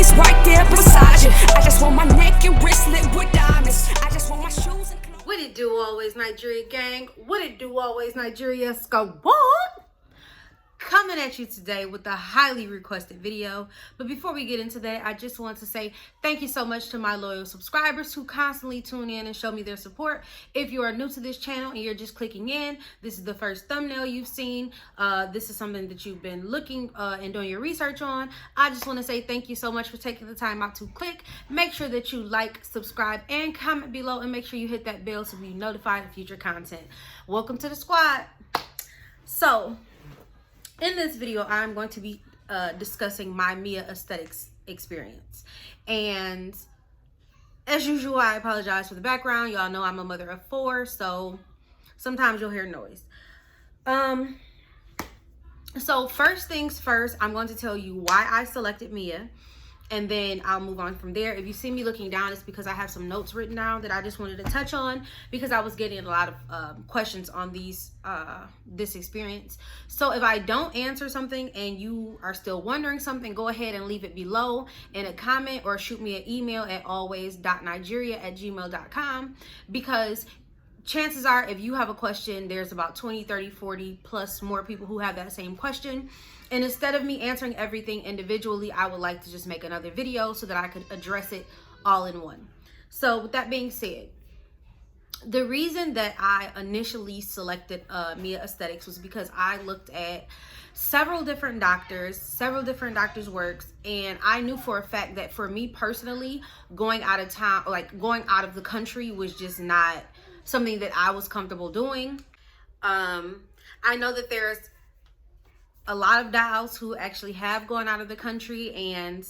queens right there beside you. I just want my neck and wristlet with diamonds. I just want my shoes and clothes. What it do, Always Nigeria gang? What it do, Always Nigeria? What? Coming at you today with a highly requested video. But before we get into that, I just want to say thank you so much to my loyal subscribers who constantly tune in and show me their support. If you are new to this channel and you're just clicking in, this is the first thumbnail you've seen. This is something that you've been looking and doing your research on. I just want to say thank you so much for taking the time out to click. Make sure that you like, subscribe, and comment below, and make sure you hit that bell to be notified of future content. Welcome to the squad. So in this video, I'm going to be discussing my Mia aesthetics experience. And as usual, I apologize for the background. Y'all know I'm a mother of 4, so sometimes you'll hear noise. So first things first, I'm going to tell you why I selected Mia, and then I'll move on from there. If you see me looking down, it's because I have some notes written down that I just wanted to touch on, because I was getting a lot of questions on this experience. So if I don't answer something and you are still wondering something, go ahead and leave it below in a comment or shoot me an email at always.nygeria@gmail.com, because chances are if you have a question, there's about 20, 30, 40 plus more people who have that same question. And instead of me answering everything individually, I would like to just make another video so that I could address it all in one. So with that being said, the reason that I initially selected Mia Aesthetics was because I looked at several different doctors' works, and I knew for a fact that for me personally, going out of town, like going out of the country, was just not something that I was comfortable doing. I know that there's a lot of dolls who actually have gone out of the country, and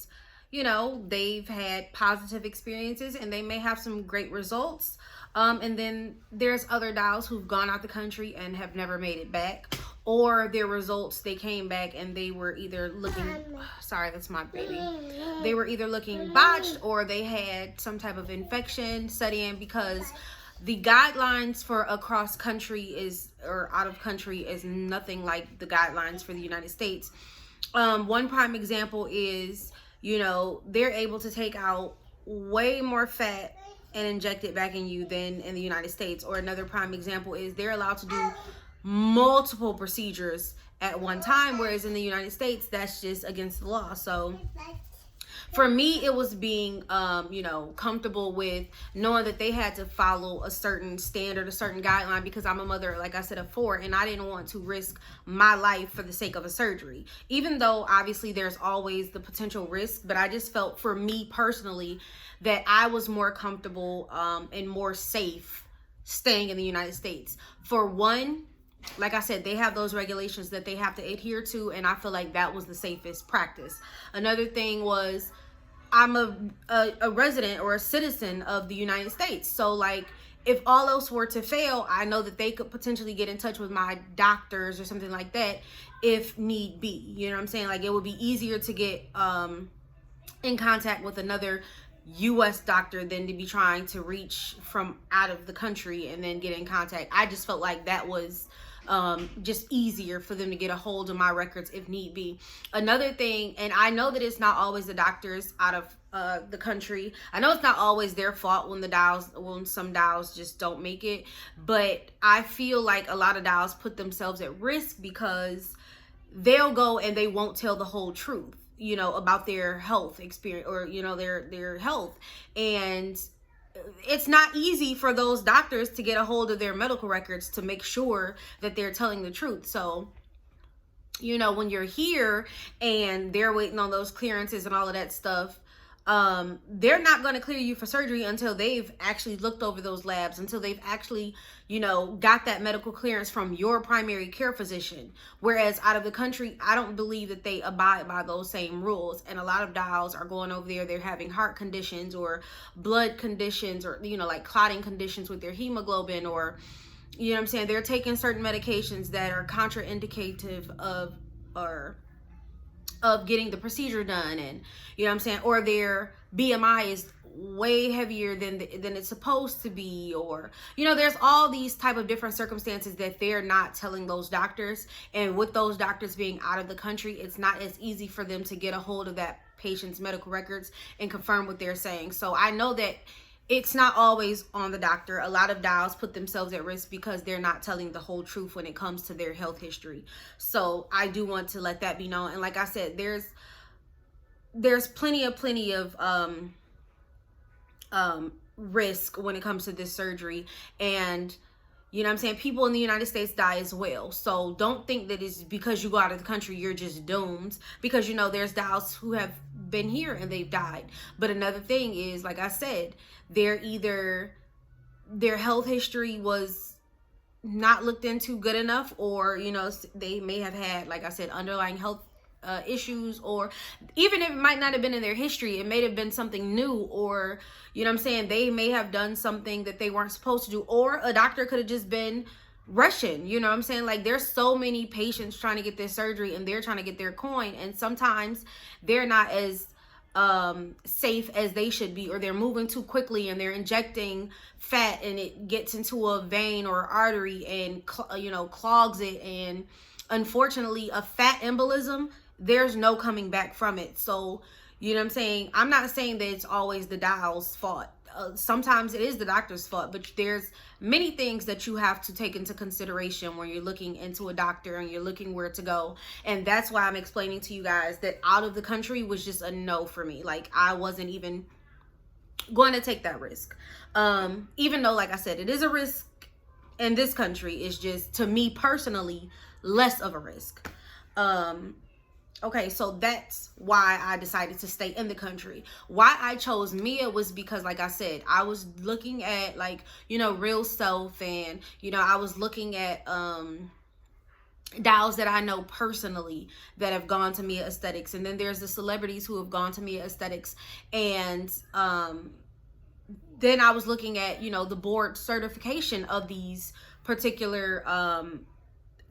you know, they've had positive experiences and they may have some great results. And then there's other dolls who've gone out the country and have never made it back, or their results, they came back and they were either looking, sorry, that's my baby. They were either looking botched, or they had some type of infection set in, because the guidelines for across country or out of country is nothing like the guidelines for the United States. One prime example is, you know, they're able to take out way more fat and inject it back in you than in the United States. Or another prime example is they're allowed to do multiple procedures at one time, whereas in the United States, that's just against the law. So for me, it was being, you know, comfortable with knowing that they had to follow a certain standard, a certain guideline, because I'm a mother, like I said, of 4, and I didn't want to risk my life for the sake of a surgery. Even though obviously there's always the potential risk, but I just felt for me personally that I was more comfortable and more safe staying in the United States. For one, like I said, they have those regulations that they have to adhere to, and I feel like that was the safest practice. Another thing was, I'm a resident or a citizen of the United States. So like, if all else were to fail, I know that they could potentially get in touch with my doctors or something like that if need be. You know what I'm saying? Like, it would be easier to get in contact with another U.S. doctor than to be trying to reach from out of the country and then get in contact. I just felt like that was just easier for them to get a hold of my records if need be. Another thing, and I know that it's not always the doctors out of the country. I know it's not always their fault when some dolls just don't make it, but I feel like a lot of dolls put themselves at risk because they'll go and they won't tell the whole truth, you know, about their health experience, or you know, their health. And it's not easy for those doctors to get a hold of their medical records to make sure that they're telling the truth. So, you know, when you're here and they're waiting on those clearances and all of that stuff, they're not going to clear you for surgery until they've actually looked over those labs, until they've actually, you know, got that medical clearance from your primary care physician. Whereas out of the country, I don't believe that they abide by those same rules. And a lot of dolls are going over there, they're having heart conditions or blood conditions, or, you know, like clotting conditions with their hemoglobin, or, you know what I'm saying, they're taking certain medications that are contraindicative of getting the procedure done, and you know what I'm saying, or their BMI is way heavier than it's supposed to be, or there's all these type of different circumstances that they're not telling those doctors. And with those doctors being out of the country, it's not as easy for them to get a hold of that patient's medical records and confirm what they're saying. So I know that it's not always on the doctor. A lot of dials put themselves at risk because they're not telling the whole truth when it comes to their health history. So I do want to let that be known. And like I said, there's plenty of risk when it comes to this surgery. And you know what I'm saying, people in the United States die as well. So don't think that it's because you go out of the country you're just doomed, because there's dials who have been here and they've died. But another thing is, like I said, their health history was not looked into good enough, or they may have had, like I said, underlying health issues, or even if it might not have been in their history, it may have been something new, or they may have done something that they weren't supposed to do, or a doctor could have just been rushing. Like, there's so many patients trying to get this surgery and they're trying to get their coin, and sometimes they're not as safe as they should be, or they're moving too quickly and they're injecting fat and it gets into a vein or artery and clogs it, and unfortunately a fat embolism, there's no coming back from it. So I'm not saying that it's always the dial's fault. Sometimes it is the doctor's fault, but there's many things that you have to take into consideration when you're looking into a doctor and you're looking where to go. And that's why I'm explaining to you guys that out of the country was just a no for me. Like, I wasn't even going to take that risk. Even though, like I said, it is a risk in this country, it's just, to me personally, less of a risk. Okay, so that's why I decided to stay in the country. Why I chose Mia was because, like I said, I was looking at, like, Real Self, and I was looking at dials that I know personally that have gone to Mia Aesthetics, and then there's the celebrities who have gone to Mia Aesthetics, and then I was looking at the board certification of these particular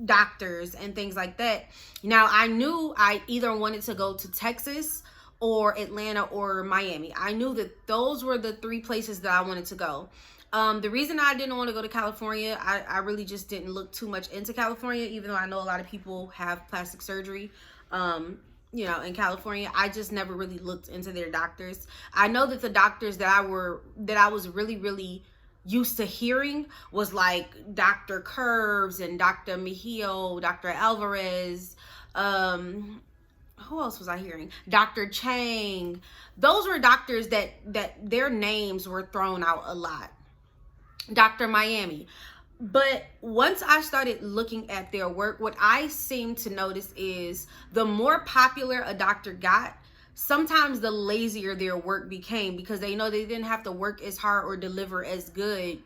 doctors and things like that. Now, I knew I either wanted to go to Texas or Atlanta or Miami. I knew that those were the three places that I wanted to go. The reason I didn't want to go to California, I really just didn't look too much into California, even though I know a lot of people have plastic surgery in California. I just never really looked into their doctors. I know that the doctors that I was really used to hearing was like Dr. Curves and Dr. Mejio, Dr. Alvarez, who else was I hearing? Dr. Chang. Those were doctors that their names were thrown out a lot. Dr. Miami. But once I started looking at their work, what I seemed to notice is the more popular a doctor got, sometimes the lazier their work became, because they know they didn't have to work as hard or deliver as good,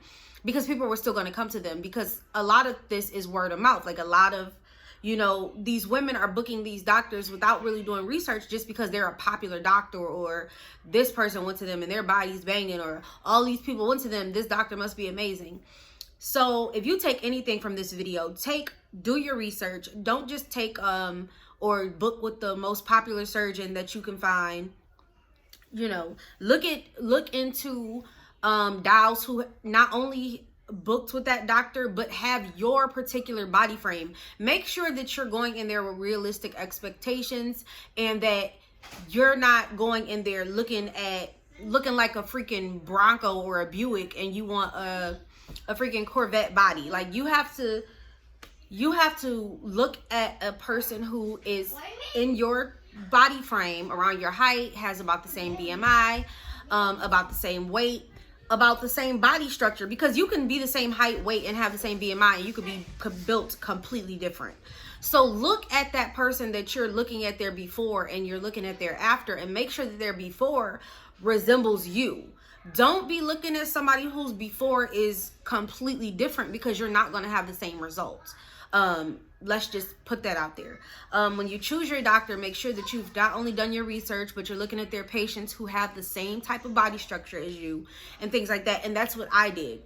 because people were still going to come to them, because a lot of this is word of mouth. Like, a lot of these women are booking these doctors without really doing research, just because they're a popular doctor, or this person went to them and their body's banging, or all these people went to them, this doctor must be amazing. So if you take anything from this video, do your research. Don't just take or book with the most popular surgeon that you can find. Look into dials who not only booked with that doctor, but have your particular body frame. Make sure that you're going in there with realistic expectations, and that you're not going in there looking like a freaking Bronco or a Buick, and you want a freaking Corvette body. Like, you have to look at a person who is in your body frame, around your height, has about the same BMI, about the same weight, about the same body structure, because you can be the same height, weight, and have the same BMI, and you could be built completely different. So look at that person that you're looking at their before and you're looking at their after, and make sure that their before resembles you. Don't be looking at somebody whose before is completely different, because you're not going to have the same results. Let's just put that out there. When you choose your doctor, make sure that you've not only done your research, but you're looking at their patients who have the same type of body structure as you, and things like that. And that's what I did.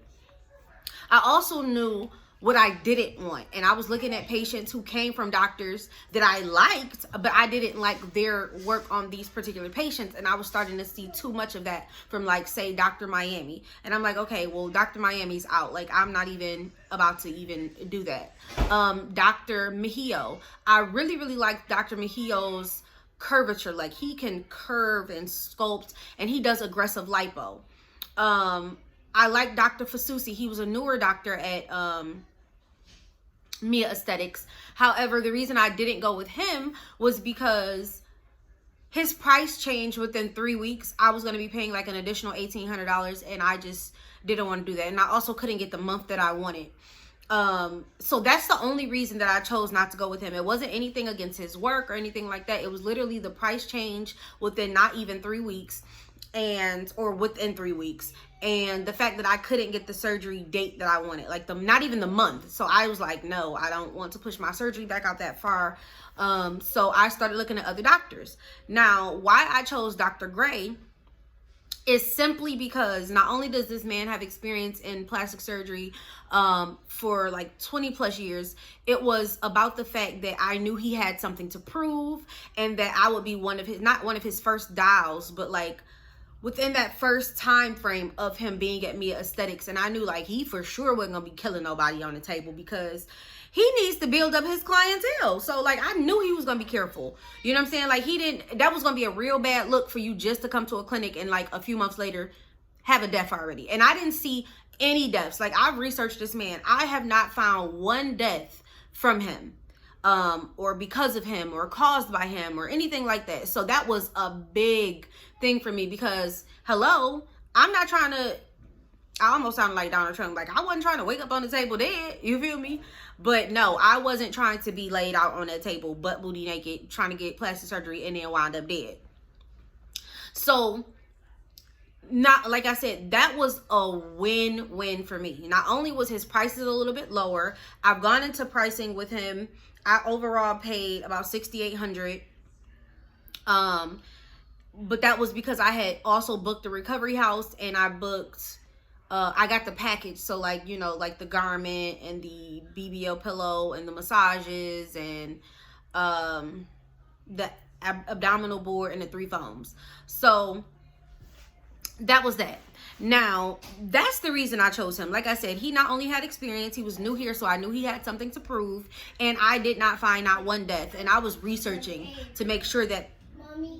I also knew what I didn't want. And I was looking at patients who came from doctors that I liked, but I didn't like their work on these particular patients. And I was starting to see too much of that from, like, say, Dr. Miami. And I'm like, okay, well, Dr. Miami's out. Like, I'm not even about to even do that. Dr. Mejio. I really, really like Dr. Mejio's curvature. Like, he can curve and sculpt, and he does aggressive lipo. I like Dr. Fasusi. He was a newer doctor at Mia Aesthetics. However, the reason I didn't go with him was because his price changed within 3 weeks. I was going to be paying like an additional $1,800, and I just didn't want to do that. And I also couldn't get the month that I wanted. So that's the only reason that I chose not to go with him. It wasn't anything against his work or anything like that. It was literally the price change within not even 3 weeks, or within 3 weeks. And the fact that I couldn't get the surgery date that I wanted, like not even the month. So I was like, no, I don't want to push my surgery back out that far. So I started looking at other doctors. Now, why I chose Dr. Gray is simply because not only does this man have experience in plastic surgery for like 20 plus years, it was about the fact that I knew he had something to prove, and that I would be not one of his first dials, but like within that first time frame of him being at Mia Aesthetics. And I knew like he for sure wasn't gonna be killing nobody on the table, because he needs to build up his clientele. So like I knew he was gonna be careful. You know what I'm saying? Like that was gonna be a real bad look for you just to come to a clinic and like a few months later have a death already. And I didn't see any deaths. Like, I've researched this man. I have not found one death from him, or because of him, or caused by him, or anything like that. So that was a big thing for me, because hello, I'm not trying to, I almost sounded like Donald Trump, like I wasn't trying to wake up on the table dead, you feel me? But no, I wasn't trying to be laid out on that table butt booty naked trying to get plastic surgery and then wind up dead. So not, like I said, that was a win-win for me. Not only was his prices a little bit lower, I've gone into pricing with him. I overall paid about $6,800. But that was because I had also booked the recovery house, and I booked, I got the package. So like, you know, like the garment and the BBL pillow and the massages and the abdominal board and the 3 foams. So that was that. Now, that's the reason I chose him. Like I said, he not only had experience, he was new here, so I knew he had something to prove. And I did not find not one death. And I was researching to make sure that,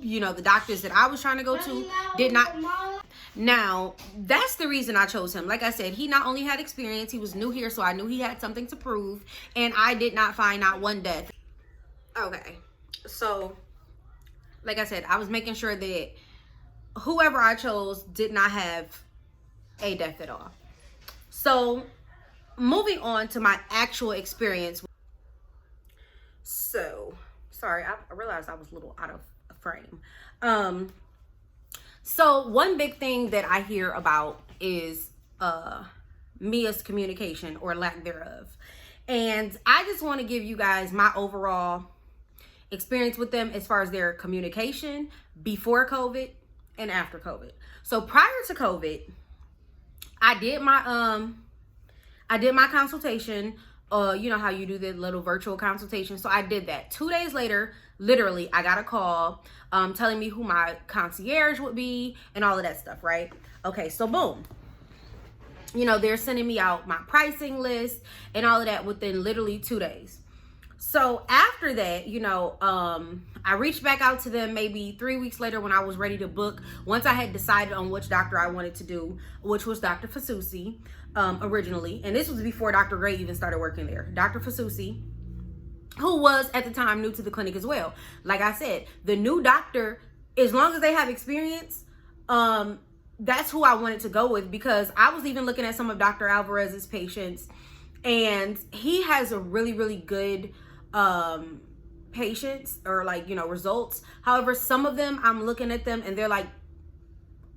you know, the doctors that I was trying to go to did not. Now, that's the reason I chose him. Like I said, he not only had experience, he was new here, so I knew he had something to prove. And I did not find not one death. Okay, so like I said, I was making sure that whoever I chose did not have a death at all. So moving on to my actual experience. So sorry, I realized I was a little out of frame. So one big thing that I hear about is Mia's communication, or lack thereof. And I just want to give you guys my overall experience with them as far as their communication before COVID and after COVID. So prior to COVID, I did my consultation. You know how you do the little virtual consultation. So I did that. 2 days later, literally, I got a call telling me who my concierge would be and all of that stuff, right? Okay, so boom. You know, they're sending me out my pricing list and all of that within literally 2 days. So after that, you know, I reached back out to them maybe 3 weeks later when I was ready to book. Once I had decided on which doctor I wanted to do, which was Dr. Fasusi originally. And this was before Dr. Gray even started working there. Dr. Fasusi, who was at the time new to the clinic as well. Like I said, the new doctor, as long as they have experience, that's who I wanted to go with, because I was even looking at some of Dr. Alvarez's patients, and he has a really, really good patients, or like, you know, results. However, some of them, I'm looking at them and they're like,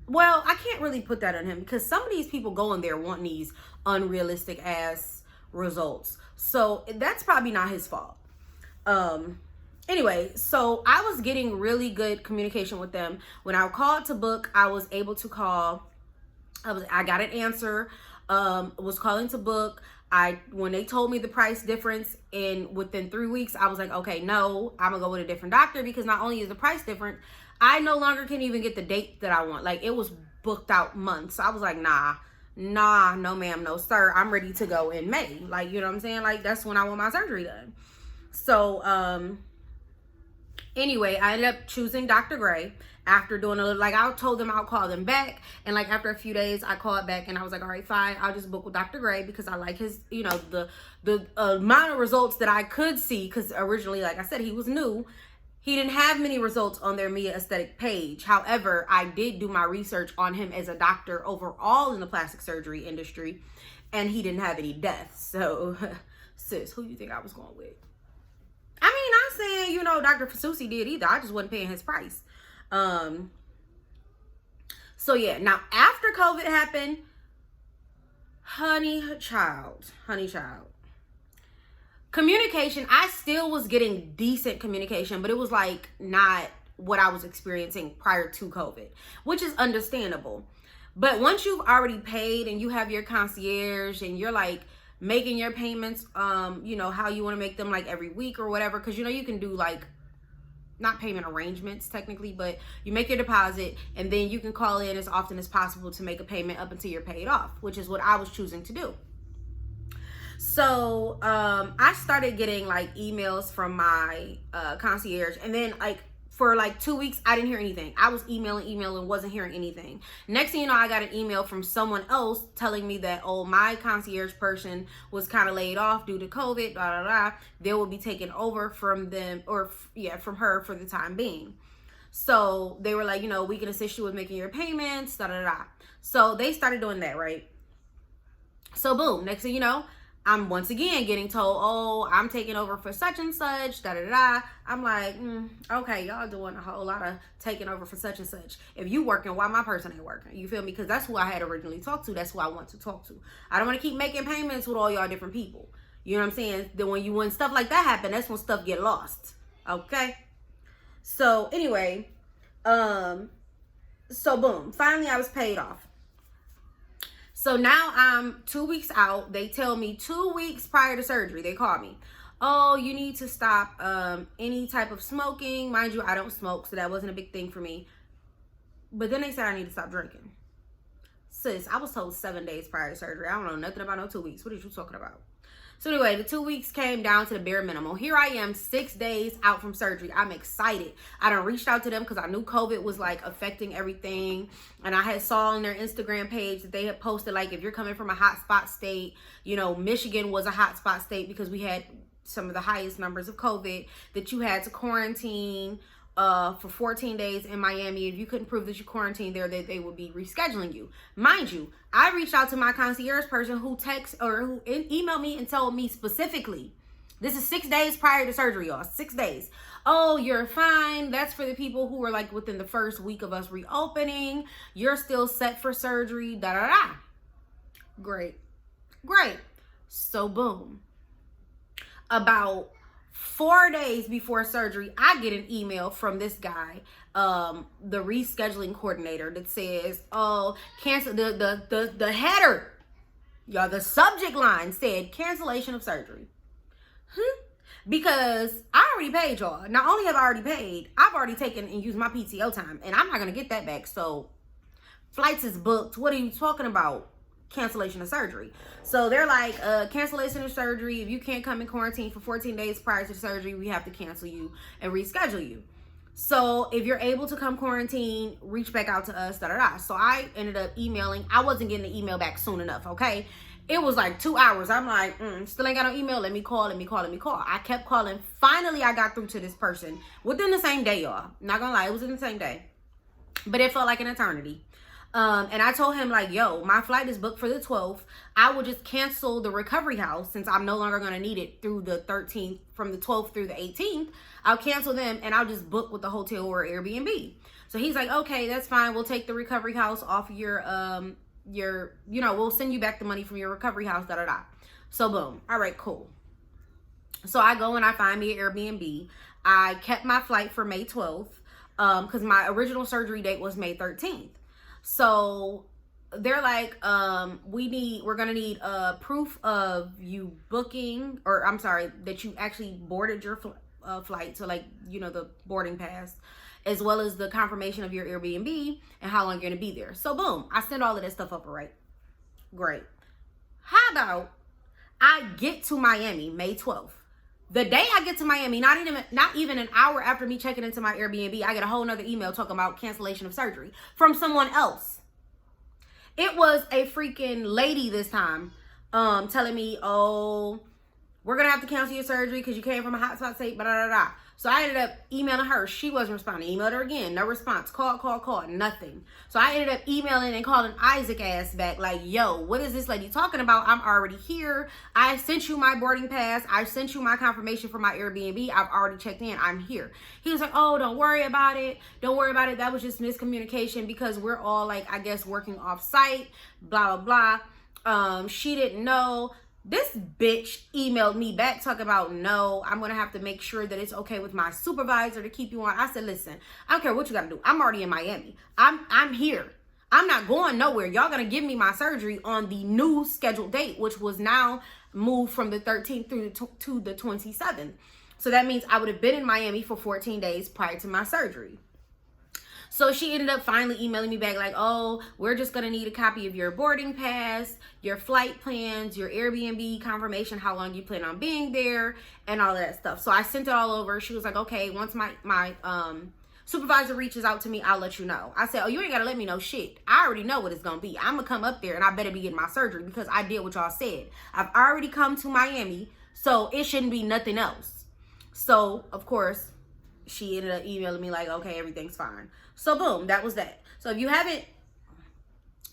well, I can't really put that on him, because some of these people go in there wanting these unrealistic ass results. So that's probably not his fault. Anyway, so I was getting really good communication with them. When I called to book, I was able to call. I got an answer. Was calling to book. When they told me the price difference within 3 weeks, I was like, okay, no, I'm gonna go with a different doctor, because not only is the price different, I no longer can even get the date that I want. Like, it was booked out months. I was like, nah, no ma'am, no sir, I'm ready to go in May. Like, you know what I'm saying? Like, that's when I want my surgery done. So anyway, I ended up choosing Dr. Gray after doing a little, like, I told them I'll call them back, and like after a few days I called back and I was like, all right, fine, I'll just book with Dr. Gray, because I like his, you know, the amount of results that I could see, because originally, like I said, he was new. He didn't have many results on their Mia Aesthetic page. However, I did do my research on him as a doctor overall in the plastic surgery industry, and he didn't have any deaths. So sis, who you think I was going with? I mean, not saying, you know, Dr. Fasusi did either. I just wasn't paying his price. So yeah, now after COVID happened, honey child, communication, I still was getting decent communication, but it was like not what I was experiencing prior to COVID, which is understandable. But once you've already paid and you have your concierge and you're like making your payments, you know, how you want to make them, like every week or whatever, because you know you can do like, not payment arrangements technically, but you make your deposit and then you can call in as often as possible to make a payment up until you're paid off, which is what I was choosing to do. So I started getting like emails from my concierge, and then like for like 2 weeks I didn't hear anything. I was emailing, wasn't hearing anything. Next thing you know, I got an email from someone else telling me that, oh, my concierge person was kind of laid off due to COVID, blah, blah, blah. They will be taken over from them, or from her for the time being. So they were like, you know, we can assist you with making your payments, da, da, da. So they started doing that, right? So boom, next thing you know, I'm once again getting told, oh, I'm taking over for such and such, da da da. I'm like, okay, y'all doing a whole lot of taking over for such and such. If you working, why my person ain't working? You feel me? Because that's who I had originally talked to. That's who I want to talk to. I don't want to keep making payments with all y'all different people. You know what I'm saying? Then when stuff like that happen, that's when stuff get lost. Okay? So anyway, so boom, finally I was paid off. So now I'm 2 weeks out. They tell me 2 weeks prior to surgery, they call me. Oh, you need to stop any type of smoking. Mind you, I don't smoke, so that wasn't a big thing for me. But then they said I need to stop drinking. Sis, I was told 7 days prior to surgery. I don't know nothing about no 2 weeks. What are you talking about? So anyway, the 2 weeks came down to the bare minimum. Here I am 6 days out from surgery. I'm excited. I done reached out to them because I knew COVID was like affecting everything. And I had saw on their Instagram page that they had posted, like, if you're coming from a hotspot state, you know, Michigan was a hotspot state because we had some of the highest numbers of COVID, that you had to quarantine for 14 days in Miami. If you couldn't prove that you quarantined there, that they would be rescheduling you. Mind you, I reached out to my concierge person who emailed me and told me specifically, this is 6 days prior to surgery, y'all. 6 days. Oh, you're fine. That's for the people who were like within the first week of us reopening. You're still set for surgery. Da da da. Great. So boom. About 4 days before surgery, I get an email from this guy, the rescheduling coordinator, that says, oh, cancel the header. Y'all, the subject line said cancellation of surgery. Because I already paid y'all. Not only have I already paid, I've already taken and used my PTO time, and I'm not going to get that back. So flights is booked. What are you talking about? Cancellation of surgery. So they're like, cancellation of surgery. If you can't come in quarantine for 14 days prior to the surgery, we have to cancel you and reschedule you. So if you're able to come quarantine, reach back out to us, da da da. So I ended up emailing. I wasn't getting the email back soon enough, okay? It was like 2 hours. I'm like, still ain't got no email. Let me call. I kept calling. Finally, I got through to this person within the same day, y'all. Not gonna lie, it was in the same day. But it felt like an eternity. And I told him, like, yo, my flight is booked for the 12th. I will just cancel the recovery house since I'm no longer going to need it through the 13th, from the 12th through the 18th. I'll cancel them and I'll just book with the hotel or Airbnb. So he's like, okay, that's fine. We'll take the recovery house off your, we'll send you back the money from your recovery house, da da da. So boom. All right, cool. So I go and I find me an Airbnb. I kept my flight for May 12th, because my original surgery date was May 13th. So they're like, we're gonna need proof of you booking, or I'm sorry, that you actually boarded your flight, so like, the boarding pass, as well as the confirmation of your Airbnb and how long you're gonna be there. So boom, I send all of that stuff up, right? Great. How about I get to Miami May 12th? The day I get to Miami, not even an hour after me checking into my Airbnb, I get a whole nother email talking about cancellation of surgery from someone else. It was a freaking lady this time, telling me, oh, we're going to have to cancel your surgery because you came from a hotspot state, blah, blah, blah. So I ended up emailing her. She wasn't responding. Emailed her again. No response. Call, nothing. So I ended up emailing and calling Isaac ass back like, yo, what is this lady talking about? I'm already here. I sent you my boarding pass. I sent you my confirmation for my Airbnb. I've already checked in. I'm here. He was like, oh, don't worry about it. Don't worry about it. That was just miscommunication because we're all like, I guess, working off site, blah, blah, blah. She didn't know. This bitch emailed me back talking about, no, I'm going to have to make sure that it's okay with my supervisor to keep you on. I said, listen, I don't care what you got to do. I'm already in Miami. I'm here. I'm not going nowhere. Y'all going to give me my surgery on the new scheduled date, which was now moved from the 13th through to the 27th. So that means I would have been in Miami for 14 days prior to my surgery. So she ended up finally emailing me back like, oh, we're just going to need a copy of your boarding pass, your flight plans, your Airbnb confirmation, how long you plan on being there, and all that stuff. So I sent it all over. She was like, okay, once my supervisor reaches out to me, I'll let you know. I said, oh, you ain't got to let me know shit. I already know what it's going to be. I'm going to come up there and I better be getting my surgery because I did what y'all said. I've already come to Miami, so it shouldn't be nothing else. So, of course, she ended up emailing me like, okay, everything's fine. So boom, that was that. So if you haven't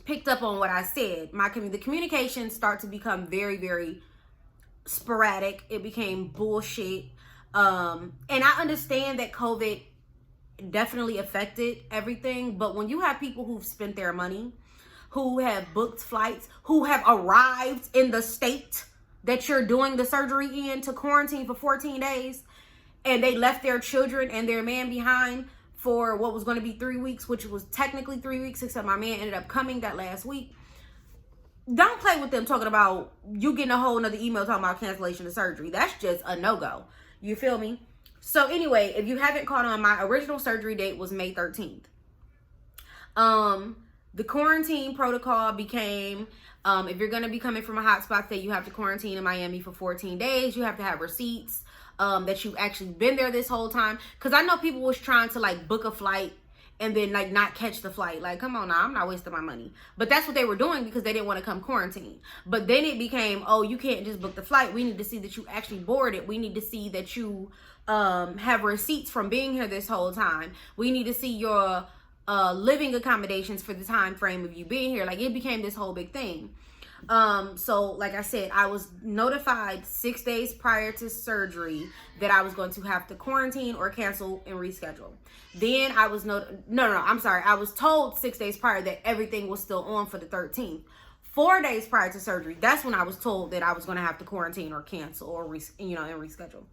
picked up on what I said, the communications start to become very, very sporadic. It became bullshit. And I understand that COVID definitely affected everything. But when you have people who've spent their money, who have booked flights, who have arrived in the state that you're doing the surgery in to quarantine for 14 days, and they left their children and their man behind for what was going to be 3 weeks, which was technically 3 weeks, except my man ended up coming that last week. Don't play with them talking about you getting a whole nother email talking about cancellation of surgery. That's just a no-go. You feel me? So anyway, if you haven't caught on, my original surgery date was May 13th. The quarantine protocol became, if you're going to be coming from a hotspot state, you have to quarantine in Miami for 14 days. You have to have receipts that you've actually been there this whole time. Because I know people was trying to like book a flight and then like not catch the flight. Like, come on now, I'm not wasting my money. But that's what they were doing because they didn't want to come quarantine. But then it became, oh, you can't just book the flight. We need to see that you actually boarded. We need to see that you have receipts from being here this whole time. We need to see your living accommodations for the time frame of you being here. Like, it became this whole big thing. So like I said, I was notified 6 days prior to surgery that I was going to have to quarantine or cancel and reschedule. Then I was I was told 6 days prior that everything was still on for the 13th. 4 days prior to surgery, that's when I was told that I was going to have to quarantine or cancel or and reschedule.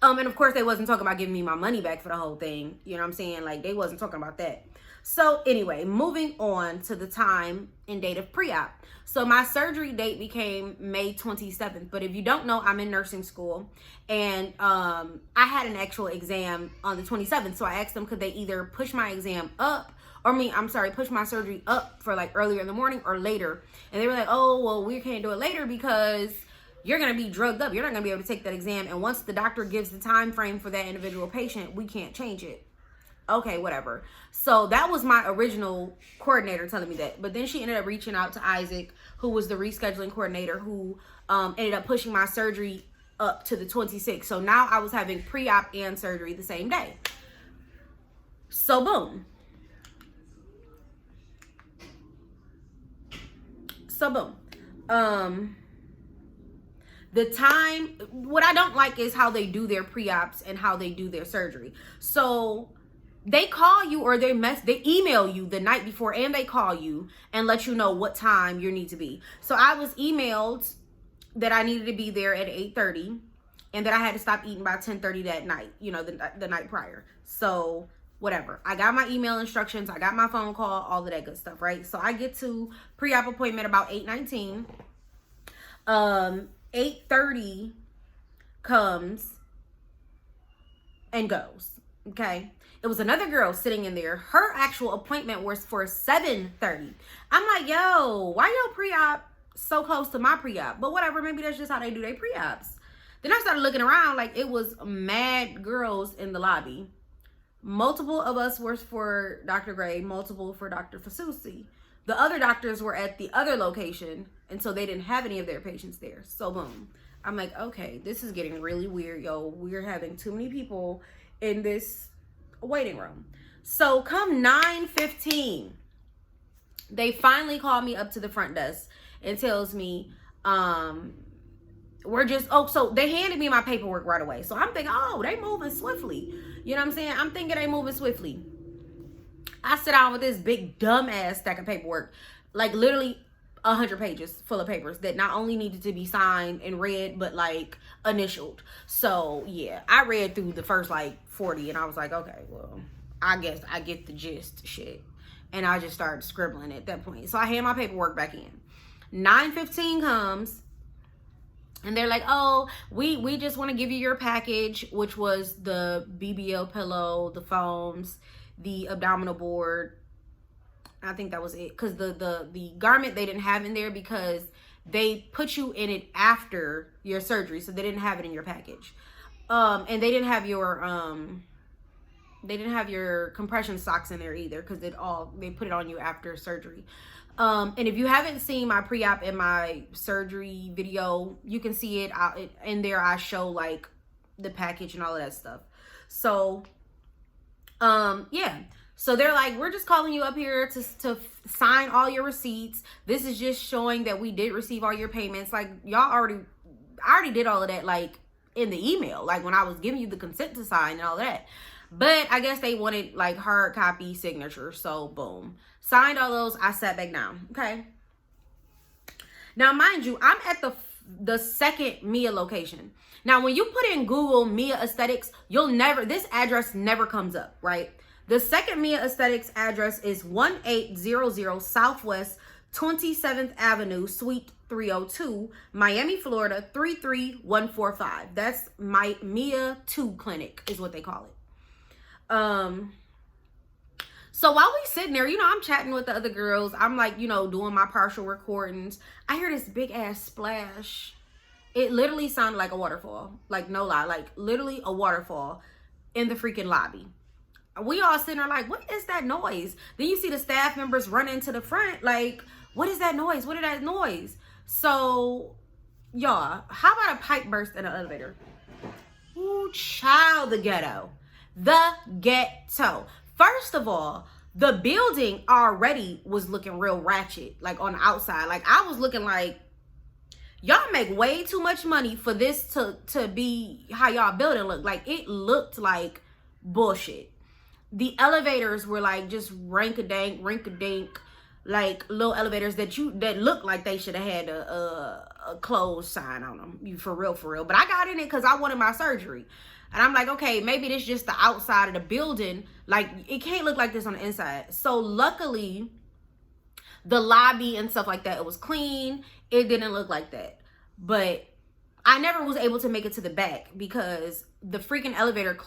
And of course they wasn't talking about giving me my money back for the whole thing. You know what I'm saying? Like, they wasn't talking about that. So anyway, moving on to the time and date of pre-op. So my surgery date became May 27th. But if you don't know, I'm in nursing school. And I had an actual exam on the 27th. So I asked them, could they either push my exam up, push my surgery up for like earlier in the morning or later. And they were like, oh, well, we can't do it later because you're going to be drugged up. You're not going to be able to take that exam. And once the doctor gives the time frame for that individual patient, we can't change it. Okay, whatever. So that was my original coordinator telling me that. But then she ended up reaching out to Isaac, who was the rescheduling coordinator, who ended up pushing my surgery up to the 26th. So now I was having pre-op and surgery the same day. So boom. The time, what I don't like is how they do their pre-ops and how they do their surgery. So they call you or they email you the night before, and they call you and let you know what time you need to be. So I was emailed that I needed to be there at 8:30 and that I had to stop eating by 10:30 that night, the night prior. So whatever. I got my email instructions. I got my phone call, all of that good stuff, right? So I get to pre-op appointment about 8:19. 8:30 comes and goes, okay? It was another girl sitting in there. Her actual appointment was for 7:30. I'm like, yo, why your pre-op so close to my pre-op? But whatever, maybe that's just how they do their pre-ops. Then I started looking around, like it was mad girls in the lobby. Multiple of us were for Dr. Gray, multiple for Dr. Fasusi. The other doctors were at the other location, and so they didn't have any of their patients there. So boom. I'm like, okay, this is getting really weird, yo. We're having too many people in this waiting room. So come 9:15, they finally called me up to the front desk and tells me, so they handed me my paperwork right away. So I'm thinking, oh, they moving swiftly. You know what I'm saying? I'm thinking they moving swiftly. I sit down with this big dumbass stack of paperwork, like literally 100 pages full of papers that not only needed to be signed and read, but like initialed. So yeah, I read through the first like 40 and I was like, okay, well, I guess I get the gist shit. And I just started scribbling at that point. So I hand my paperwork back in. 9:15 comes. And they're like, oh, we just want to give you your package, which was the BBL pillow, the foams, the abdominal board. I think that was it. Because the garment they didn't have in there because they put you in it after your surgery. So they didn't have it in your package. And they didn't have your compression socks in there either because they put it on you after surgery. And if you haven't seen my pre-op and my surgery video, you can see it in there. I show like the package and all of that stuff. So, yeah. So they're like, we're just calling you up here to sign all your receipts. This is just showing that we did receive all your payments. Like I already did all of that, like in the email, like when I was giving you the consent to sign and all that. But I guess they wanted like hard copy signature. So boom. Signed all those. I sat back down. Okay. Now, mind you, I'm at the second Mia location. Now, when you put in Google Mia Aesthetics, this address never comes up, right? The second Mia Aesthetics address is 1800 Southwest 27th Avenue, Suite 302, Miami, Florida, 33145. That's my Mia 2 clinic is what they call it. So while we sitting there, I'm chatting with the other girls. I'm like, doing my partial recordings. I hear this big ass splash. It literally sounded like a waterfall. Like, no lie. Like, literally a waterfall in the freaking lobby. We all sitting there like, what is that noise? Then you see the staff members run into the front. Like, what is that noise? What is that noise? So, y'all, how about a pipe burst in an elevator? Ooh, child, the ghetto. The ghetto. First of all, the building already was looking real ratchet, like on the outside. Like I was looking like, y'all make way too much money for this to be how y'all building look. Like it looked like bullshit. The elevators were like just rink-a-dink, like little elevators that looked like they should have had a closed sign on them. For real. But I got in it because I wanted my surgery. And I'm like, okay, maybe this is just the outside of the building. Like, it can't look like this on the inside. So, luckily, the lobby and stuff like that, it was clean. It didn't look like that. But I never was able to make it to the back because the freaking elevator,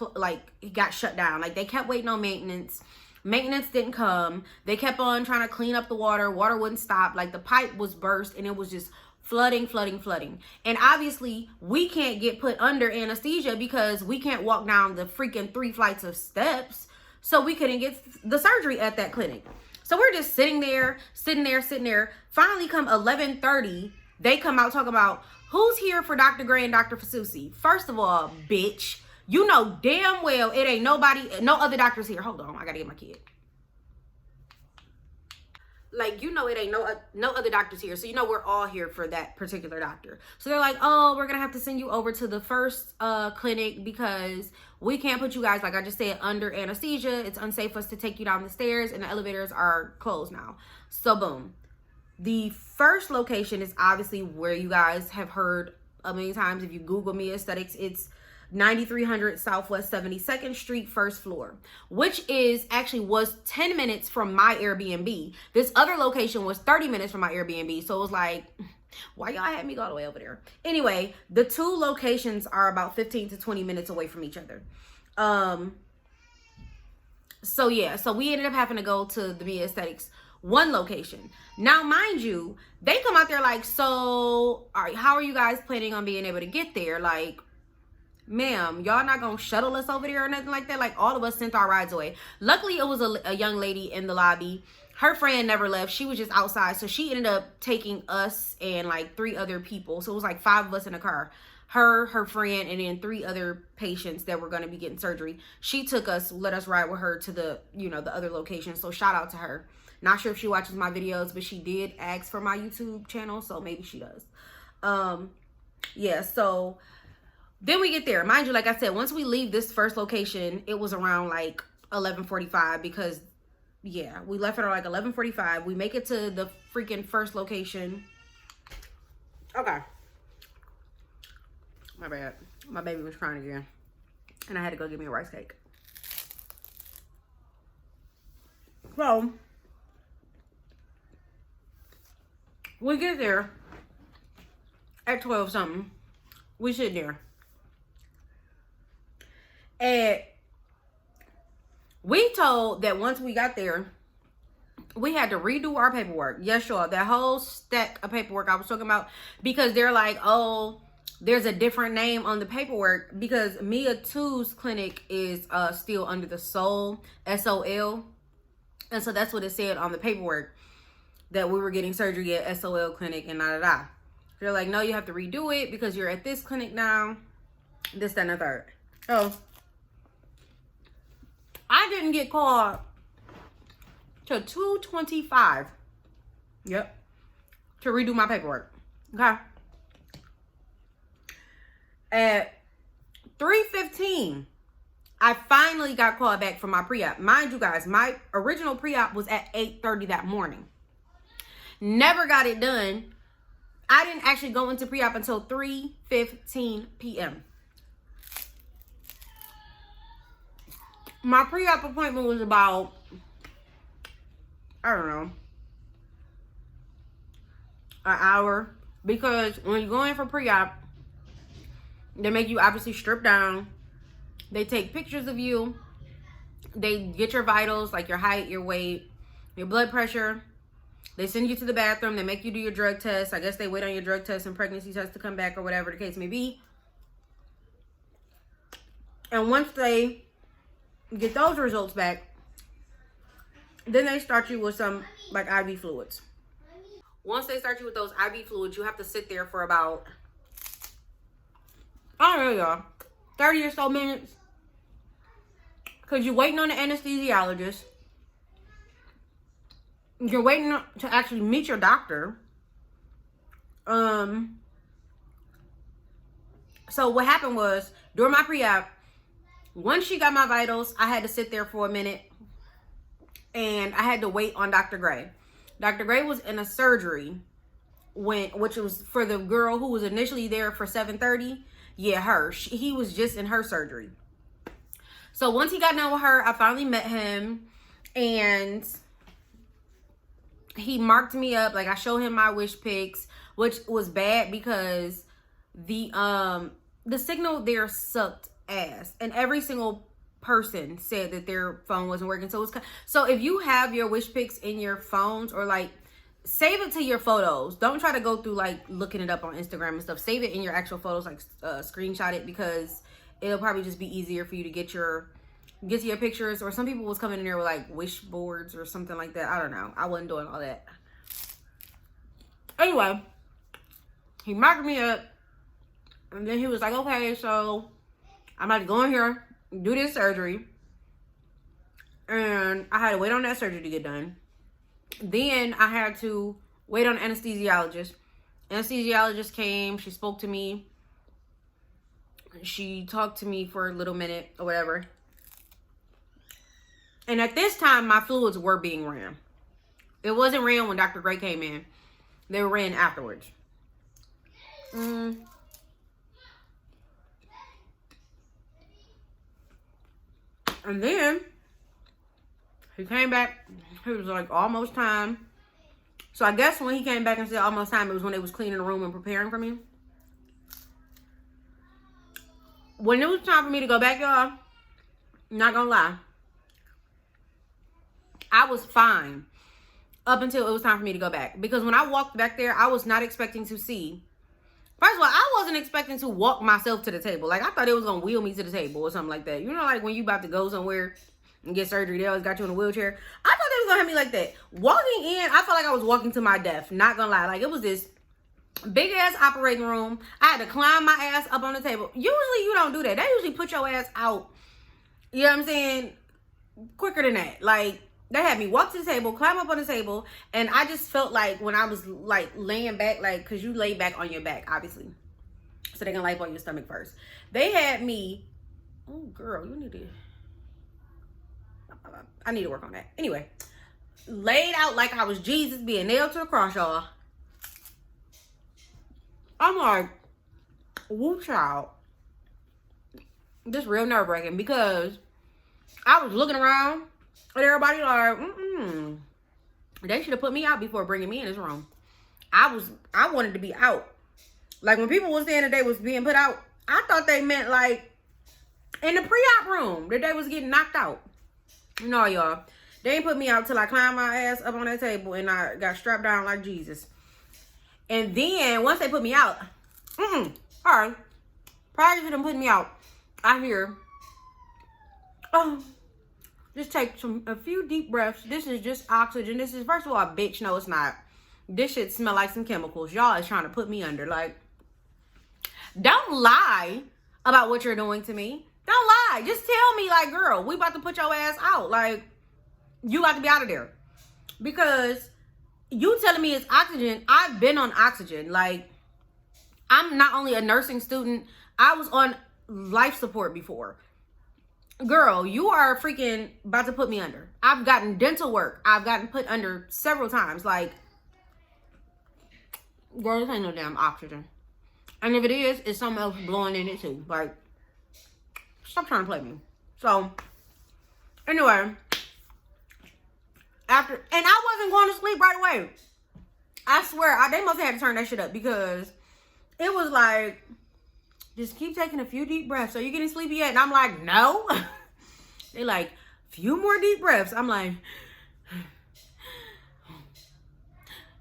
it got shut down. Like, they kept waiting on maintenance. Maintenance didn't come. They kept on trying to clean up the water. Water wouldn't stop. Like, the pipe was burst, and it was just flooding. And obviously, we can't get put under anesthesia because we can't walk down the freaking 3 flights of steps. So we couldn't get the surgery at that clinic. So we're just sitting there. Finally come 11:30, they come out talking about who's here for Dr. Gray and Dr. Fasusi. First of all, bitch, you know damn well it ain't nobody, no other doctors here. Hold on, I gotta get my kid. Like, it ain't no other doctors here. So, we're all here for that particular doctor. So, they're like, oh, we're going to have to send you over to the first clinic because we can't put you guys, like I just said, under anesthesia. It's unsafe for us to take you down the stairs and the elevators are closed now. So, boom. The first location is obviously where you guys have heard a million times. If you Google Mia Aesthetics, it's 9300 Southwest 72nd Street, first floor, which is actually was 10 minutes from my Airbnb. This other location was 30 minutes from my Airbnb. So it was like, why y'all had me go all the way over there? Anyway, the two locations are about 15 to 20 minutes away from each other. So yeah, so we ended up having to go to the Be Aesthetics one location. Now, mind you, they come out there like, so how are you guys planning on being able to get there? Like, ma'am, y'all not gonna shuttle us over there or nothing like that? Like, all of us sent our rides away. Luckily, it was a young lady in the lobby. Her friend never left. She was just outside. So she ended up taking us and like 3 other people. So it was like 5 of us in a car. Her friend, and then 3 other patients that were going to be getting surgery. She took us, let us ride with her to the, you know, the other location. So shout out to her. Not sure if she watches my videos, but she did ask for my YouTube channel. So maybe she does. Yeah, so then we get there. Mind you, like I said, once we leave this first location, it was around like 11:45 because, yeah, we left at like 11:45. We make it to the freaking first location. Okay. My bad. My baby was crying again. And I had to go get me a rice cake. So, we get there at 12 something. We sit there. And we told that once we got there, we had to redo our paperwork. Yes, sure. That whole stack of paperwork I was talking about. Because they're like, oh, there's a different name on the paperwork. Because Mia 2's clinic is still under the Soul, SOL. And so that's what it said on the paperwork. That we were getting surgery at SOL clinic and da-da-da. They're like, no, you have to redo it because you're at this clinic now. This, that, and the third. Oh. I didn't get called till 2:25. Yep. To redo my paperwork. Okay. At 3:15, I finally got called back for my pre-op. Mind you guys, my original pre-op was at 8:30 that morning. Never got it done. I didn't actually go into pre-op until 3:15 p.m. My pre-op appointment was about, I don't know, an hour. Because when you go in for pre-op, they make you obviously strip down. They take pictures of you. They get your vitals, like your height, your weight, your blood pressure. They send you to the bathroom. They make you do your drug test. I guess they wait on your drug test and pregnancy test to come back or whatever the case may be. And once they get those results back, then they start you with some like IV fluids. Once they start you with those IV fluids, you have to sit there for about, I don't know, y'all, 30 or so minutes. Because you're waiting on the anesthesiologist. You're waiting to actually meet your doctor. So what happened was, during my pre-op, once she got my vitals, I had to sit there for a minute. And I had to wait on Dr. Gray. Dr. Gray was in a surgery, which was for the girl who was initially there for 7:30. Yeah, her. He was just in her surgery. So once he got done with her, I finally met him. And he marked me up. Like, I showed him my wish pics, which was bad because the signal there sucked ass. And every single person said that their phone wasn't working. So if you have your wish pics in your phones, or like, save it to your photos. Don't try to go through like looking it up on Instagram and stuff. Save it in your actual photos, like screenshot it, because it'll probably just be easier for you to get to your pictures. Or some people was coming in there with like wish boards or something like that. I don't know. I wasn't doing all that. Anyway, he marked me up, and then he was like, okay, so I'm about to go in here, do this surgery. And I had to wait on that surgery to get done. Then I had to wait on an anesthesiologist. Anesthesiologist came. She spoke to me. She talked to me for a little minute or whatever. And at this time, my fluids were being ran. It wasn't ran when Dr. Gray came in. They were ran afterwards. And then he came back. He was like, almost time. So I guess when he came back and said almost time, it was when they was cleaning the room and preparing for me. When it was time for me to go back, y'all, not gonna lie, I was fine up until it was time for me to go back. Because when I walked back there, I was not expecting to see. First of all, I wasn't expecting to walk myself to the table. Like, I thought it was going to wheel me to the table or something like that. You know, like when you about to go somewhere and get surgery, they always got you in a wheelchair. I thought they was going to have me like that. Walking in, I felt like I was walking to my death. Not going to lie. Like, it was this big-ass operating room. I had to climb my ass up on the table. Usually, you don't do that. They usually put your ass out, you know what I'm saying, quicker than that. Like, they had me walk to the table, climb up on the table, and I just felt like when I was like laying back, like, because you lay back on your back, obviously, so they can lay on your stomach first. They had me, oh girl, you need to, I need to work on that. Anyway, laid out like I was Jesus being nailed to the cross, y'all. I'm like, woo child. This real nerve-wracking because I was looking around and everybody like, they should have put me out before bringing me in this room. I wanted to be out. Like when people were saying that they was being put out, I thought they meant like in the pre-op room that they was getting knocked out. No, y'all. They ain't put me out till I climbed my ass up on that table and I got strapped down like Jesus. And then once they put me out, all right, prior to them putting me out, I hear, just take a few deep breaths. This is just oxygen. This is, first of all, bitch, no, it's not. This shit smell like some chemicals. Y'all is trying to put me under. Like, don't lie about what you're doing to me. Don't lie. Just tell me, like, girl, we about to put your ass out. Like, you got to be out of there. Because you telling me it's oxygen. I've been on oxygen. Like, I'm not only a nursing student, I was on life support before. Girl, you are freaking about to put me under. I've gotten dental work. I've gotten put under several times. Like, girl, this ain't no damn oxygen. And if it is, it's something else blowing in it too. Like, stop trying to play me. So, anyway, and I wasn't going to sleep right away. I swear, they must have had to turn that shit up because it was like, just keep taking a few deep breaths. Are you getting sleepy yet? And I'm like, no. They like, few more deep breaths. I'm like,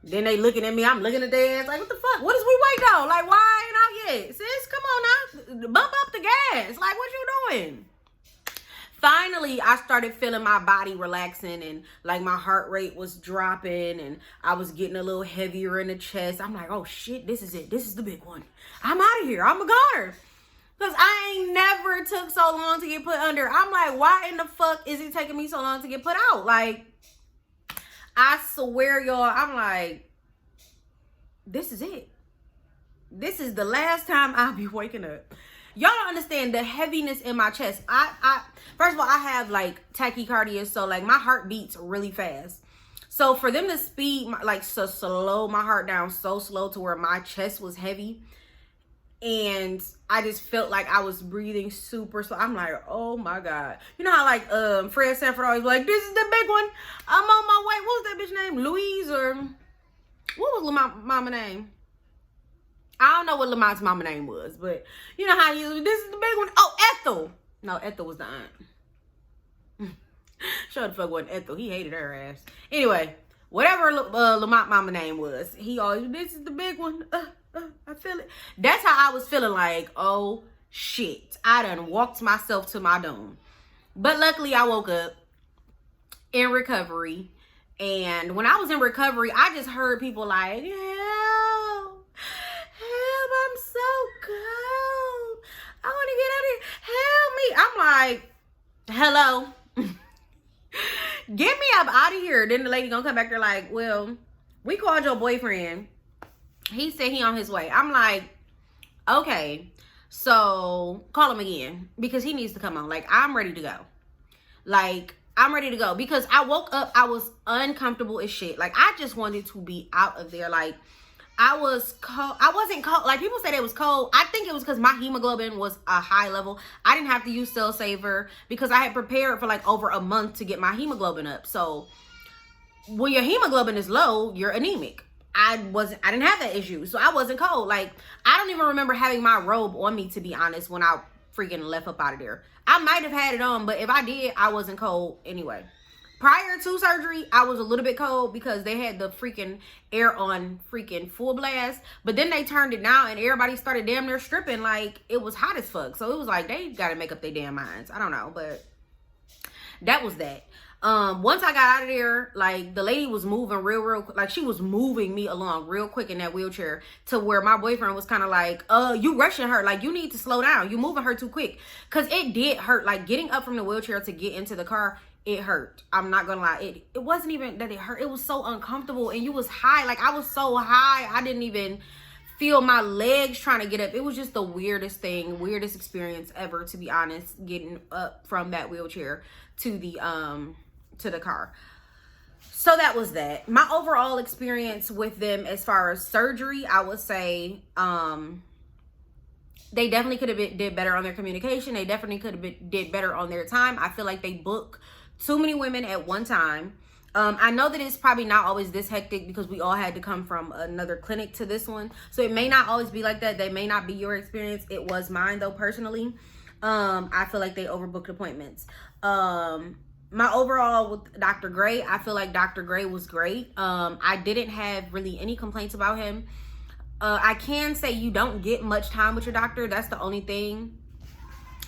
then they looking at me. I'm looking at their ass like, what the fuck? What is we waiting on? Like, why ain't out yet? Sis, come on now. Bump up the gas. Like, what you doing? Finally, I started feeling my body relaxing and like my heart rate was dropping and I was getting a little heavier in the chest. I'm like, oh shit, this is it. This is the big one. I'm out of here. I'm a goner. Because I ain't never took so long to get put under. I'm like, why in the fuck is it taking me so long to get put out? Like, I swear, y'all, I'm like, this is it. This is the last time I'll be waking up. Y'all don't understand the heaviness in my chest. First of all, I have like tachycardia, so like my heart beats really fast. So for them to slow my heart down so slow to where my chest was heavy, and I just felt like I was breathing super slow. I'm like, oh my God. You know how like Fred Sanford always like, this is the big one. I'm on my way. What was that bitch name? Louise, or what was mama name? I don't know what Lamont's mama name was, but you know how you, this is the big one. Oh, Ethel. No, Ethel was the aunt. Sure the fuck wasn't Ethel. He hated her ass. Anyway, whatever Lamont mama name was, he always, this is the big one. I feel it. That's how I was feeling like, oh shit. I done walked myself to my doom. But luckily I woke up in recovery. And when I was in recovery, I just heard people like, help, I'm so cold. I want to get out of here. Help me. I'm like, hello. Get me up out of here. Then the lady gonna come back there like, well, we called your boyfriend. He said he on his way. I'm like, okay, so call him again because he needs to come on. Like, I'm ready to go. Like, I'm ready to go because I woke up, I was uncomfortable as shit. Like, I just wanted to be out of there. Like, I was cold. I wasn't cold. Like, people said it was cold. I think it was because my hemoglobin was a high level. I didn't have to use Cell Saver because I had prepared for like over a month to get my hemoglobin up. So when your hemoglobin is low, you're anemic. I didn't have that issue. So I wasn't cold. Like, I don't even remember having my robe on me, to be honest, when I freaking left up out of there. I might have had it on, but if I did, I wasn't cold anyway. Prior to surgery, I was a little bit cold because they had the freaking air on freaking full blast. But then they turned it down and everybody started damn near stripping like it was hot as fuck. So it was like they got to make up their damn minds. I don't know, but that was that. Once I got out of there, like, the lady was moving real like, she was moving me along real quick in that wheelchair to where my boyfriend was kind of like, you rushing her, like, you need to slow down, you moving her too quick. Because it did hurt. Like, getting up from the wheelchair to get into the car, it hurt. I'm not gonna lie. It wasn't even that it hurt. It was so uncomfortable, and you was high. Like, I was so high, I didn't even feel my legs trying to get up. It was just the weirdest thing, weirdest experience ever, to be honest, getting up from that wheelchair to the car. So that was that. My overall experience with them as far as surgery, I would say they definitely could have did better on their communication. They definitely could have did better on their time. I feel like they book too many women at one time. I know that it's probably not always this hectic because we all had to come from another clinic to this one. So it may not always be like that. They may not be your experience. It was mine though, personally. I feel like they overbooked appointments. My overall with Dr. Gray, I feel like Dr. Gray was great. I didn't have really any complaints about him. I can say you don't get much time with your doctor. That's the only thing.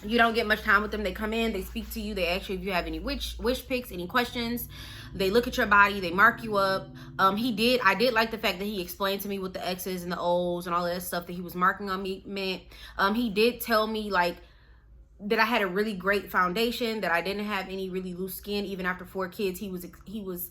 You don't get much time with them. They come in, they speak to you, they ask you if you have any wish picks, any questions. They look at your body, they mark you up. I did like the fact that he explained to me what the X's and the O's and all that stuff that he was marking on me meant. He did tell me, like, that I had a really great foundation, that I didn't have any really loose skin. Even after 4 kids, he was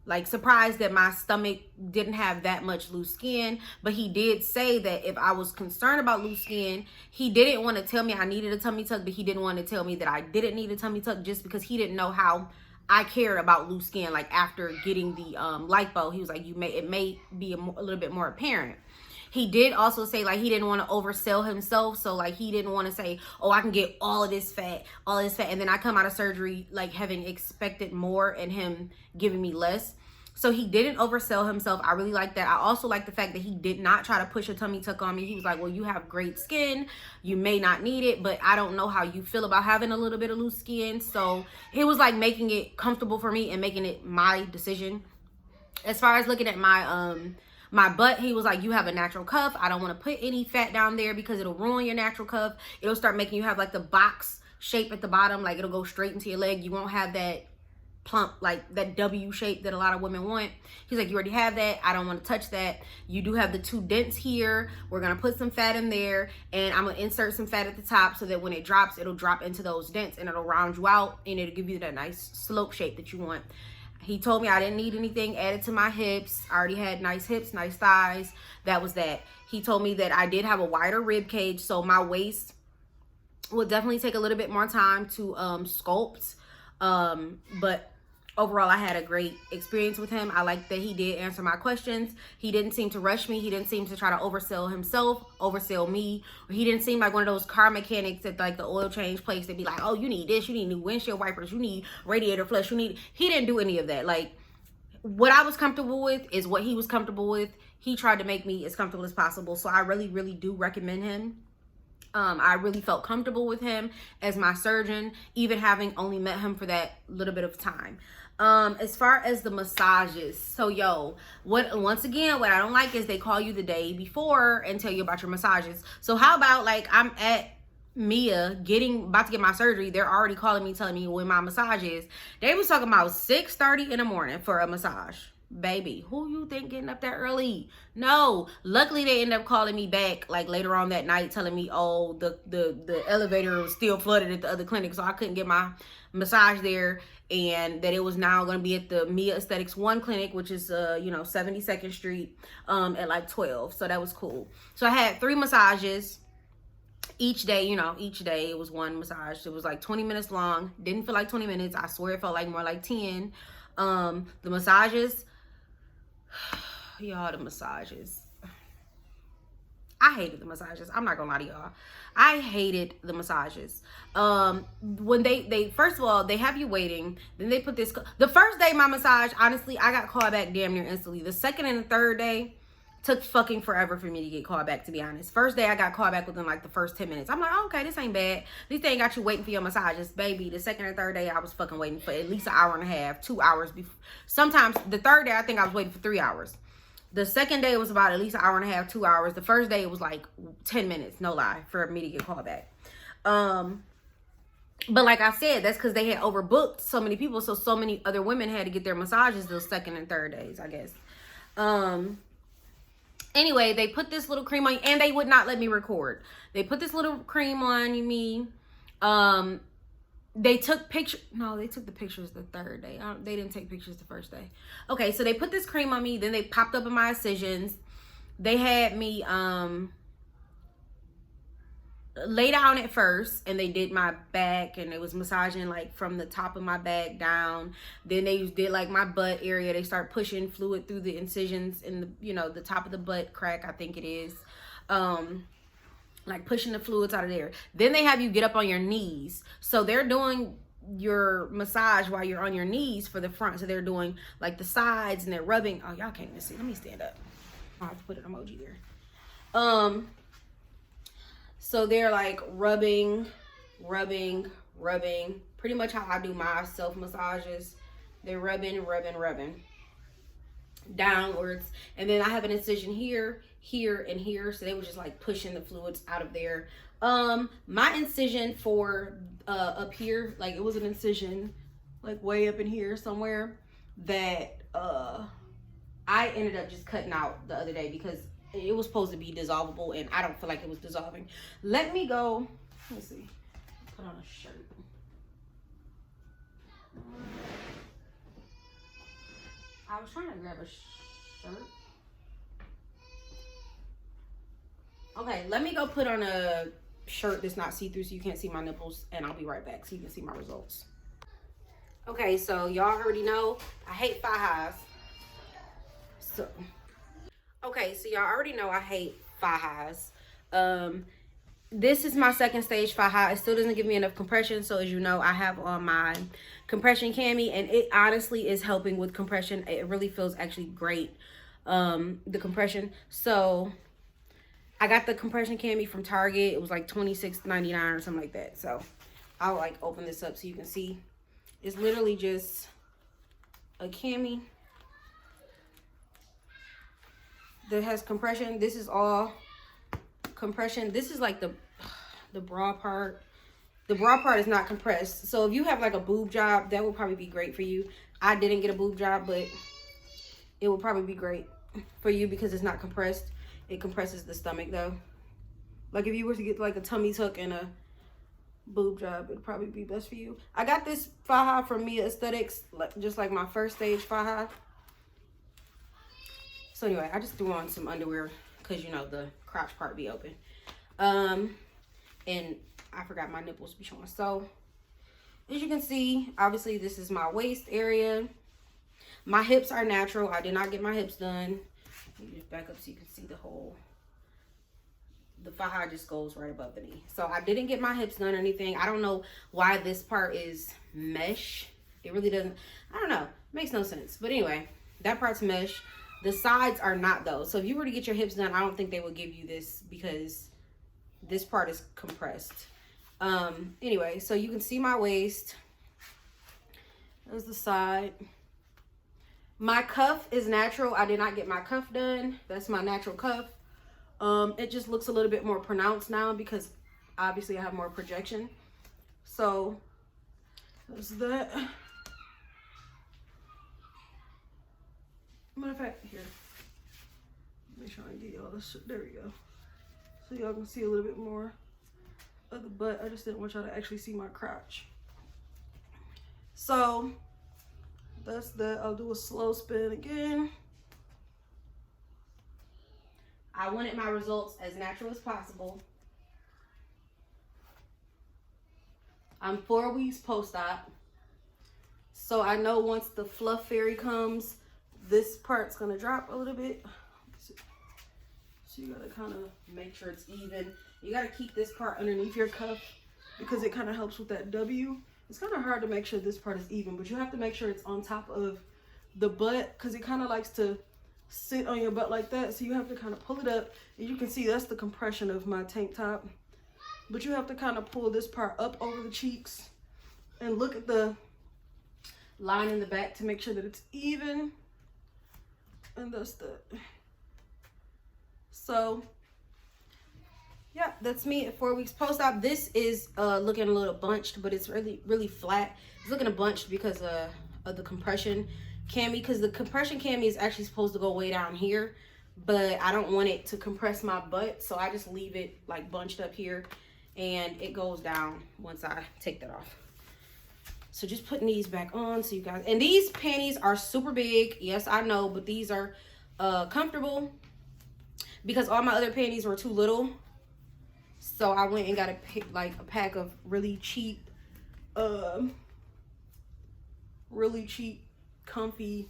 like surprised that my stomach didn't have that much loose skin. But he did say that if I was concerned about loose skin, he didn't want to tell me I needed a tummy tuck, but he didn't want to tell me that I didn't need a tummy tuck, just because he didn't know how I cared about loose skin. Like, after getting the lipo, he was like, it may be a little bit more apparent. He did also say, like, he didn't want to oversell himself. So, like, he didn't want to say, oh, I can get all of this fat. And then I come out of surgery, like, having expected more and him giving me less. So he didn't oversell himself. I really like that. I also like the fact that he did not try to push a tummy tuck on me. He was like, well, you have great skin. You may not need it, but I don't know how you feel about having a little bit of loose skin. So he was, like, making it comfortable for me and making it my decision. As far as looking at my butt, he was like, you have a natural cuff. I don't want to put any fat down there because it'll ruin your natural cuff. It'll start making you have, like, the box shape at the bottom. Like, it'll go straight into your leg. You won't have that plump, like, that W shape that a lot of women want. He's like, you already have that. I don't want to touch that. You do have the 2 dents here. We're going to put some fat in there, and I'm going to insert some fat at the top so that when it drops, it'll drop into those dents and it'll round you out, and it'll give you that nice slope shape that you want. He told me I didn't need anything added to my hips. I already had nice hips, nice thighs. That was that. He told me that I did have a wider rib cage, so my waist will definitely take a little bit more time to sculpt. But overall, I had a great experience with him. I like that he did answer my questions. He didn't seem to rush me. He didn't seem to try to oversell himself, oversell me. Or he didn't seem like one of those car mechanics at, like, the oil change place that be like, oh, you need this, you need new windshield wipers, you need radiator flush, He didn't do any of that. Like, what I was comfortable with is what he was comfortable with. He tried to make me as comfortable as possible. So I really, really do recommend him. I really felt comfortable with him as my surgeon, even having only met him for that little bit of time. As far as the massages, so once again, what I don't like is they call you the day before and tell you about your massages. So how about, like, I'm at Mia about to get my surgery, they're already calling me, telling me when my massage is. They was talking about 6:30 in the morning for a massage. Baby, who you think getting up that early? No. Luckily, they ended up calling me back, like, later on that night, telling me, oh, the elevator was still flooded at the other clinic, so I couldn't get my massage there, and that it was now going to be at the Mia Aesthetics 1 clinic, which is 72nd Street, at like 12. So that was cool. So I had 3 massages each day. Each day it was 1 massage. It was like 20 minutes long. Didn't feel like 20 minutes. I swear it felt like more like 10. The massages, y'all, the massages. I hated the massages. I'm not gonna lie to y'all. I hated the massages. When they first of all, they have you waiting. Then they put this. The first day my massage, honestly, I got called back damn near instantly. The second and the third day took fucking forever for me to get called back, to be honest. First day I got called back within like the first 10 minutes. I'm like, oh, okay, this ain't bad. At least they ain't got you waiting for your massages, baby. The second and third day I was fucking waiting for at least an hour and a half, 2 hours before. Sometimes the third day I think I was waiting for 3 hours. The second day was about at least an hour and a half, 2 hours. The first day it was like 10 minutes, no lie, for me to get called back. But like I said, that's because they had overbooked so many people, so many other women had to get their massages those second and third days, I guess. Anyway, they put this little cream on, and they would not let me record. They put this little cream on me. They took pictures. No, they took the pictures the third day. They didn't take pictures the first day. Okay, so they put this cream on me. Then they popped up in my incisions. They had me lay down at first, and they did my back, and it was massaging like from the top of my back down. Then they did like my butt area. They start pushing fluid through the incisions in the, you know, the top of the butt crack, I think it is. Like pushing the fluids out of there. Then they have you get up on your knees. So they're doing your massage while you're on your knees for the front. So they're doing like the sides, and they're rubbing. Oh, y'all can't even see. Let me stand up. I have to put an emoji there. So they're like rubbing. Pretty much how I do my self massages. They're rubbing downwards, and then I have an incision here, and here, so they were just like pushing the fluids out of there. My incision for up here, like it was an incision like way up in here somewhere that I ended up just cutting out the other day because it was supposed to be dissolvable, and I don't feel like it was dissolving. Let me go, let's see, put on a shirt. I was trying to grab a shirt. Okay, let me go put on a shirt that's not see-through so you can't see my nipples, and I'll be right back so you can see my results. Okay, so y'all already know I hate thigh highs. So, okay, so y'all already know I hate thigh highs. This is my second stage thigh high. It still doesn't give me enough compression, so as you know, I have on my compression cami, and it honestly is helping with compression. It really feels actually great, the compression. So I got the compression cami from Target. It was like $26.99 or something like that. So I'll like open this up so you can see. It's literally just a cami that has compression. This is all compression. This is like the bra part. The bra part is not compressed. So if you have like a boob job, that would probably be great for you. I didn't get a boob job, but it would probably be great for you because it's not compressed. It compresses the stomach though. Like if you were to get like a tummy tuck and a boob job, it'd probably be best for you. I got this thigh high from Mia Aesthetics, just like my first stage thigh high. So anyway, I just threw on some underwear because you know the crotch part be open. And I forgot my nipples be showing. So as you can see, obviously this is my waist area. My hips are natural. I did not get my hips done. Let me just back up so you can see the whole. The thigh high just goes right above the knee. So I didn't get my hips done or anything. I don't know why this part is mesh. It really doesn't. I don't know. Makes no sense. But anyway, that part's mesh. The sides are not though. So if you were to get your hips done, I don't think they would give you this because this part is compressed. Anyway, so you can see my waist. There's the side. My cuff is natural. I did not get my cuff done. That's my natural cuff. It just looks a little bit more pronounced now because obviously I have more projection. So that's that. Matter of fact, here. Make sure I get y'all this shit. There we go. So y'all can see a little bit more of the butt. I just didn't want y'all to actually see my crotch. So that's that. I'll do a slow spin again. I wanted my results as natural as possible. I'm 4 weeks post-op. So I know once the fluff fairy comes, this part's gonna drop a little bit. So you gotta kind of make sure it's even. You gotta keep this part underneath your cuff because it kind of helps with that W. It's kind of hard to make sure this part is even, but you have to make sure it's on top of the butt because it kind of likes to sit on your butt like that. So you have to kind of pull it up, and you can see that's the compression of my tank top. But you have to kind of pull this part up over the cheeks and look at the line in the back to make sure that it's even. And that's that. So yeah, that's me at 4 weeks post-op. This is looking a little bunched, but it's really flat. It's looking a bunched because of the compression cami, because the compression cami is actually supposed to go way down here, but I don't want it to compress my butt, so I just leave it like bunched up here, and it goes down once I take that off. So just putting these back on so you guys, and these panties are super big. Yes, I know, but these are comfortable because all my other panties were too little. So I went and got a pack of really cheap, comfy.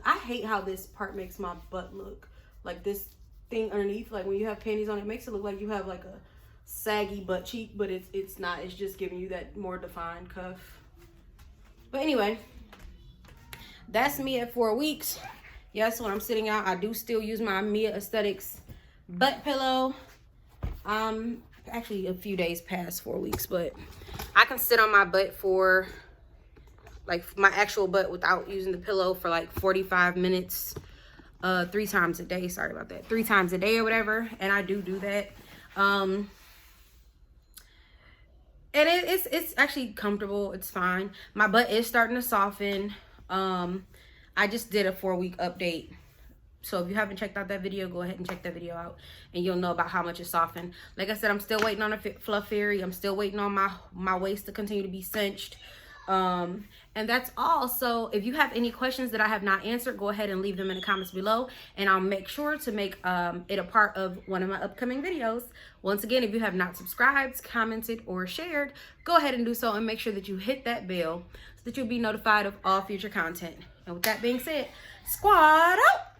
I hate how this part makes my butt look like this thing underneath. Like when you have panties on, it makes it look like you have like a saggy butt cheek, but it's not. It's just giving you that more defined cuff. But anyway, that's me at 4 weeks. Yes, when I'm sitting out, I do still use my Mia Aesthetics butt pillow. Actually a few days past 4 weeks, but I can sit on my butt for like my actual butt without using the pillow for like 45 minutes 3 times a day. Sorry about that. 3 times a day or whatever, and I do that. And it's actually comfortable. It's fine. My butt is starting to soften. I just did a 4-week update. So if you haven't checked out that video, go ahead and check that video out, and you'll know about how much it's softened. Like I said, I'm still waiting on a fluff fairy. I'm still waiting on my waist to continue to be cinched. And that's all. So if you have any questions that I have not answered, go ahead and leave them in the comments below, and I'll make sure to make it a part of one of my upcoming videos. Once again, if you have not subscribed, commented, or shared, go ahead and do so, and make sure that you hit that bell so that you'll be notified of all future content. And with that being said, squad out!